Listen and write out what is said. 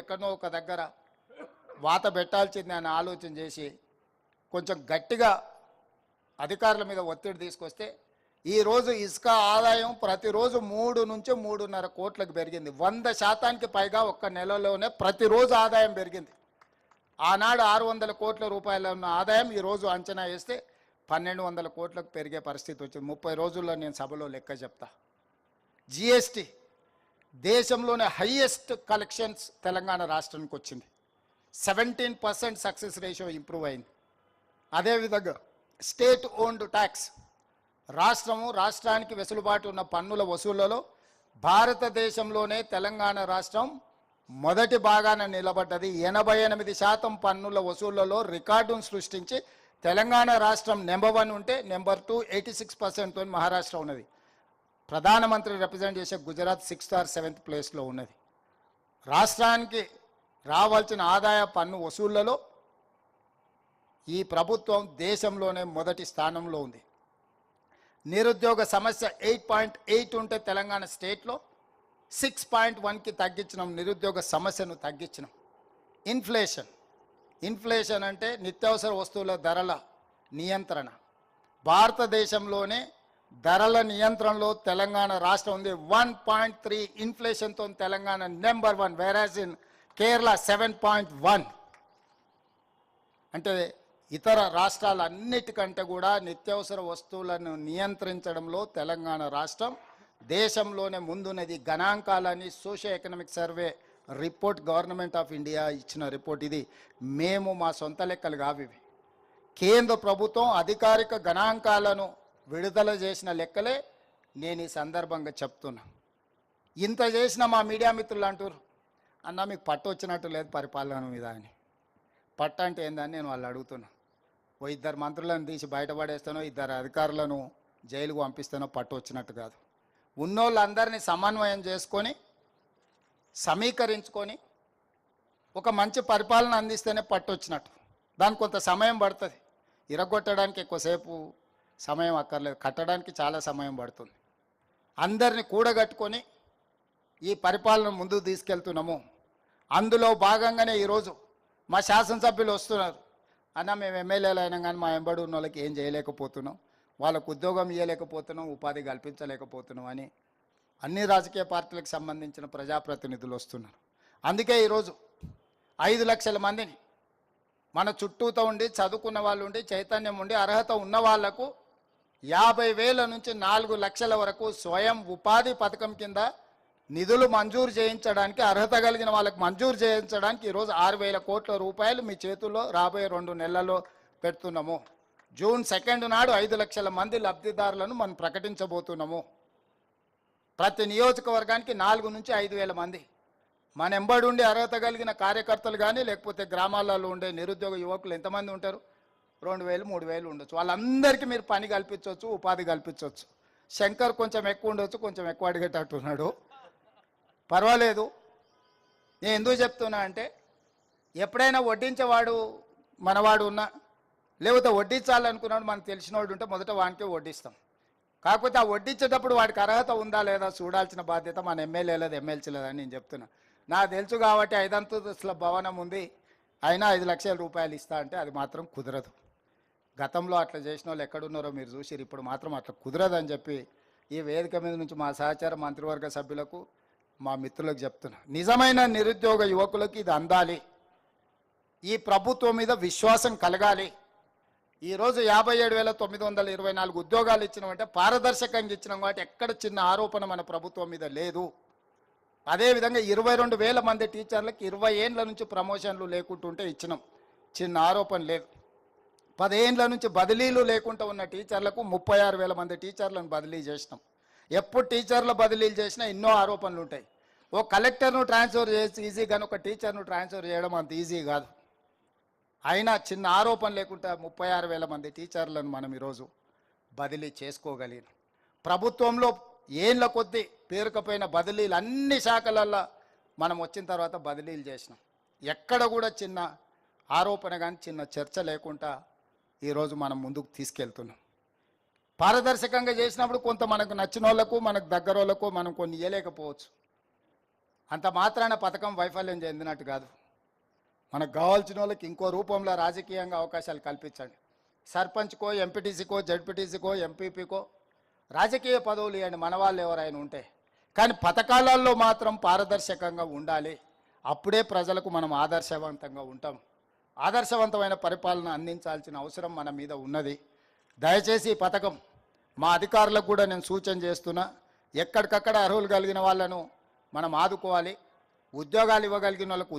ఎక్కడనో ఒక దగ్గర వాత పెట్టాల్సింది అని ఆలోచన చేసి కొంచెం గట్టిగా అధికారుల మీద ఒత్తిడి తీసుకొస్తే ఈరోజు ఇసుక ఆదాయం ప్రతిరోజు 3 నుంచి 3.5 కోట్లకు పెరిగింది. 100% పైగా ఒక్క నెలలోనే ప్రతిరోజు ఆదాయం పెరిగింది. ఆనాడు 600 కోట్ల రూపాయల ఉన్న ఆదాయం ఈరోజు అంచనా వేస్తే 1200 కోట్లకు పెరిగే పరిస్థితి వచ్చింది. 30 రోజుల్లో నేను సభలో లెక్క చెప్తా. జిఎస్టీ దేశంలోనే హైయెస్ట్ కలెక్షన్స్ తెలంగాణ రాష్ట్రానికి వచ్చింది. 17% సక్సెస్ రేషియో ఇంప్రూవ్ అయింది. అదేవిధంగా స్టేట్ ఓన్డ్ ట్యాక్స్ రాష్ట్రానికి వెసులుబాటు ఉన్న పన్నుల వసూళ్లలో భారతదేశంలోనే తెలంగాణ రాష్ట్రం మొదటి భాగాన నిలబడ్డది. 88% పన్నుల వసూళ్లలో రికార్డును సృష్టించి తెలంగాణ రాష్ట్రం నెంబర్ 1 ఉంటే నెంబర్ 2 86% మహారాష్ట్ర ఉన్నది. ప్రధానమంత్రి రిప్రజెంట్ చేసే గుజరాత్ 6th or 7th ప్లేస్లో ఉన్నది. రాష్ట్రానికి రావాల్సిన ఆదాయ పన్ను వసూళ్లలో ఈ ప్రభుత్వం దేశంలోనే మొదటి స్థానంలో ఉంది. నిరుద్యోగ సమస్య 8.8 ఉంటే తెలంగాణ స్టేట్లో 6.1కి తగ్గించినాం. నిరుద్యోగ సమస్యను తగ్గించినాం. ఇన్ఫ్లేషన్ అంటే నిత్యావసర వస్తువుల ధరల నియంత్రణ. భారతదేశంలోనే ధరల నియంత్రణలో తెలంగాణ రాష్ట్రం ఉంది. 1.3 ఇన్ఫ్లేషన్తో Telangana number 1, whereas in Kerala 7.1. అంటే ఇతర రాష్ట్రాలన్నిటికంటే కూడా నిత్యావసర వస్తువులను నియంత్రించడంలో తెలంగాణ రాష్ట్రం దేశంలోనే ముందున్నది. గణాంకాలని socio economic survey report government of India ఇచ్చిన రిపోర్ట్ ఇది. మేము మా సొంత లెక్కలు కావి. కేంద్ర ప్రభుత్వం అధికారిక గణాంకాలను విడుదల చేసిన లెక్కలే నేను ఈ సందర్భంగా చెప్తున్నా. ఇంత చేసిన మా మీడియా మిత్రులు అంటారు, అన్న మీకు పట్టు వచ్చినట్టు లేదు పరిపాలన మీద అని. పట్టు అంటే ఏందని నేను వాళ్ళు అడుగుతున్నా. ఓ 2 మంత్రులను తీసి బయటపడేస్తానో 2 అధికారులను జైలుకు పంపిస్తానో పట్టు వచ్చినట్టు కాదు. ఉన్నోళ్ళందరినీ సమన్వయం చేసుకొని సమీకరించుకొని ఒక మంచి పరిపాలన అందిస్తేనే పట్టు వచ్చినట్టు. దానికి కొంత సమయం పడుతుంది. ఇరగొట్టడానికి ఎక్కువసేపు సమయం అక్కర్లేదు, కట్టడానికి చాలా సమయం పడుతుంది. అందరినీ కూడగట్టుకొని ఈ పరిపాలన ముందుకు తీసుకెళ్తున్నాము. అందులో భాగంగానే ఈరోజు మా శాసనసభ్యులు వస్తున్నారు. అన్న మేము ఎమ్మెల్యేలు అయినా కానీ మా ఎంబడి ఉన్న వాళ్ళకి ఏం చేయలేకపోతున్నాం, వాళ్ళకు ఉద్యోగం ఇవ్వలేకపోతున్నాం, ఉపాధి కల్పించలేకపోతున్నాం అని అన్ని రాజకీయ పార్టీలకు సంబంధించిన ప్రజాప్రతినిధులు వస్తున్నారు. అందుకే ఈరోజు 5 లక్షల మందిని మన చుట్టూతో ఉండి చదువుకున్న వాళ్ళు ఉండి చైతన్యం ఉండి అర్హత ఉన్న వాళ్లకు 50,000 నుంచి 4 లక్షల వరకు స్వయం ఉపాధి పథకం కింద నిధులు మంజూరు చేయించడానికి, అర్హత కలిగిన వాళ్ళకి మంజూరు చేయించడానికి ఈరోజు 6,000 కోట్ల రూపాయలు మీ చేతుల్లో రాబోయే 2 నెలల్లో పెడుతున్నాము. జూన్ 2 నాడు 5 లక్షల మంది లబ్ధిదారులను మనం ప్రకటించబోతున్నాము. ప్రతి నియోజకవర్గానికి 4 నుంచి 5,000 మంది మన ఎంబడి ఉండి అర్హత కలిగిన కార్యకర్తలు కానీ లేకపోతే గ్రామాలలో ఉండే నిరుద్యోగ యువకులు ఎంతమంది ఉంటారు? 2,000, 3,000 ఉండొచ్చు. వాళ్ళందరికీ మీరు పని కల్పించవచ్చు, ఉపాధి కల్పించవచ్చు. శంకర్ కొంచెం ఎక్కువ ఉండొచ్చు, కొంచెం ఎక్కువ అడిగేటట్టున్నాడు, పర్వాలేదు. నేను ఎందుకు చెప్తున్నా అంటే ఎప్పుడైనా వడ్డించేవాడు మనవాడు ఉన్నా లేకపోతే వడ్డించాలనుకున్నాడు మనకు తెలిసినవాడు ఉంటే మొదట వానికే వడ్డిస్తాం. కాకపోతే ఆ వడ్డించేటప్పుడు వాడికి అర్హత ఉందా లేదా చూడాల్సిన బాధ్యత మన ఎమ్మెల్యే లేదు, ఎమ్మెల్సీ లేదని నేను చెప్తున్నా. నాకు తెలుసు కాబట్టి 5 అంతస్తుల భవనం ఉంది అయినా 5 లక్షల రూపాయలు ఇస్తా అంటే అది మాత్రం కుదరదు. గతంలో అట్లా చేసిన వాళ్ళు ఎక్కడున్నారో మీరు చూసిరు. ఇప్పుడు మాత్రం అట్లా కుదరదని చెప్పి ఈ వేదిక మీద నుంచి మా సహచార మంత్రివర్గ సభ్యులకు మా మిత్రులకు చెప్తున్నా. నిజమైన నిరుద్యోగ యువకులకు ఇది అందాలి, ఈ ప్రభుత్వం మీద విశ్వాసం కలగాలి. ఈరోజు 57,924 ఉద్యోగాలు ఇచ్చినామంటే పారదర్శకంగా ఇచ్చినాం కాబట్టి ఎక్కడ చిన్న ఆరోపణ మన ప్రభుత్వం మీద లేదు. అదేవిధంగా 22,000 మంది టీచర్లకు 20 ఏండ్ల నుంచి ప్రమోషన్లు లేకుంటుంటే ఇచ్చినాం, చిన్న ఆరోపణ లేదు. 10 ఏండ్ల నుంచి బదిలీలు లేకుండా ఉన్న టీచర్లకు 36,000 మంది టీచర్లను బదిలీ చేసినాం. ఎప్పుడు టీచర్ల బదిలీలు చేసినా ఎన్నో ఆరోపణలు ఉంటాయి. ఓ కలెక్టర్ను ట్రాన్స్ఫర్ చేసి ఈజీ కానీ ఒక టీచర్ను ట్రాన్స్ఫర్ చేయడం అంత ఈజీ కాదు. అయినా చిన్న ఆరోపణ లేకుండా 36,000 మంది టీచర్లను మనం ఈరోజు బదిలీ చేసుకోగలిగినాం. ప్రభుత్వంలో ఏళ్ళ కొద్దీ పేరుకపోయిన బదిలీలు అన్ని శాఖలల్లో మనం వచ్చిన తర్వాత బదిలీలు చేసినాం. ఎక్కడ కూడా చిన్న ఆరోపణ కానీ చిన్న చర్చ లేకుండా ఈరోజు మనం ముందుకు తీసుకెళ్తున్నాం. పారదర్శకంగా చేసినప్పుడు కొంత మనకు నచ్చిన వాళ్ళకు మనకు దగ్గర వాళ్ళకు మనం కొన్ని ఇవ్వలేకపోవచ్చు. అంత మాత్రాన పథకం వైఫల్యం చెందినట్టు కాదు. మనకు కావాల్సిన వాళ్ళకి ఇంకో రూపంలో రాజకీయంగా అవకాశాలు కల్పించండి. సర్పంచ్కో, ఎంపీటీసీకో, జడ్పీటీసీకో, ఎంపీపీకో రాజకీయ పదవులు ఇవ్వండి మన వాళ్ళు ఎవరైనా ఉంటే. కానీ పథకాలలో మాత్రం పారదర్శకంగా ఉండాలి. అప్పుడే ప్రజలకు మనం ఆదర్శవంతంగా ఉంటాం. ఆదర్శవంతమైన పరిపాలన అందించాల్సిన అవసరం మన మీద ఉన్నది. దయచేసి ఈ పథకం మా అధికారులకు కూడా నేను సూచన చేస్తున్నా, ఎక్కడికక్కడ అర్హులు కలిగిన వాళ్ళను మనం ఆదుకోవాలి. ఉద్యోగాలు ఇవ్వగలిగిన వాళ్ళకు